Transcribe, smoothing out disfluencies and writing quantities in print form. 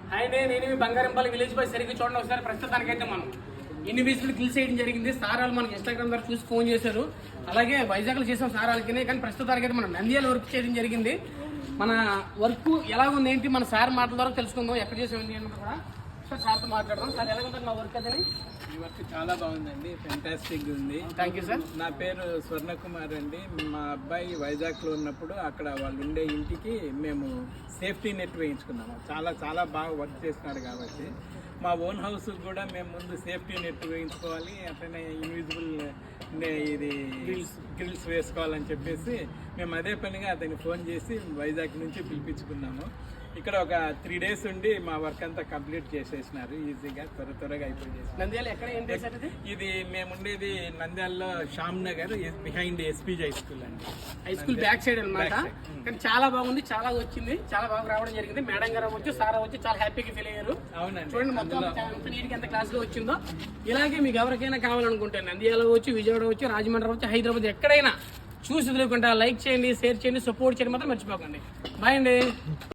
Hi, నేను మీ బంగారంపల్లి village boy. సరిగ్గా చూడండి ఒకసారి. ప్రస్తుతానికైతే మనం ఇన్విజిబుల్ గిల్స్ చేయడం జరిగింది. సారాలు మనకి ఇన్స్టాగ్రామ్ ద్వారా చూసి ఫోన్ చేశారు. అలాగే వైజాగ్లో చేసాం సారాలకి. కానీ ప్రస్తుతానికైతే మనం నంద్యాల వర్క్ చేయడం జరిగింది. మన వర్క్ ఎలా ఉంది ఏంటి మన సార్ మాటల ద్వారా తెలుసుకుందాం. ఎక్కడ చేసాం ఏంటి అని కూడా సార్ సార్తో మాట్లాడదాం. సార్ ఎలా ఉంటుంది మా వర్క్ అదని? ఈ వర్క్ చాలా బాగుందండి, ఫెంటాస్టిక్ ఉంది. Thank you sir. నా పేరు స్వర్ణకుమార్ అండి. మా అబ్బాయి వైజాగ్లో ఉన్నప్పుడు అక్కడ వాళ్ళు ఉండే ఇంటికి మేము సేఫ్టీ నెట్ వేయించుకున్నాము. చాలా చాలా బాగా వర్క్ చేస్తున్నాడు కాబట్టి మా ఓన్ హౌస్ కూడా మేము ముందు సేఫ్టీ నెట్ వేయించుకోవాలి, అట్లనే ఇన్విజిబుల్ ఇది గ్రిల్స్ వేసుకోవాలని చెప్పేసి మేము అదే పనిగా అతనికి ఫోన్ చేసి వైజాగ్ నుంచి పిలిపించుకున్నాము. ఇక్కడ ఒక 3 days ఉండి మా వర్క్ అంతా కంప్లీట్ చేసేసినారు. ఈజీగా త్వరగా అయిపోయింది. నంద్యాల ఎక్కడ ఏం చేశారు? ఇది మేము ఉండేది నంద్యాలలో Shyam Nagar behind SPG high school అండి. హై స్కూల్ బ్యాక్ సైడ్ అనమాట. కానీ చాలా బాగుంది, చాలా వచ్చింది, చాలా బాగా రావడం జరిగింది. మేడం గారు వచ్చి సారా వచ్చి చాలా హ్యాపీగా ఫీల్ అయ్యారు. అవునండి, చూడండి మొత్తం ఎంత నీట్గా ఎంత క్లాస్ గా వచ్చిందో. ఇలాగే మీకు ఎవరికైనా కావాలనుకుంటే నంద్యాల వచ్చి, విజయవాడ వచ్చి, రాజమండ్రి వచ్చి, హైదరాబాద్ ఎక్కడైనా చూసి వదులుకుంటా లైక్ చేయండి, షేర్ చేయండి, సపోర్ట్ చేయండి మాత్రం మర్చిపోకండి. బాయ్ అండి.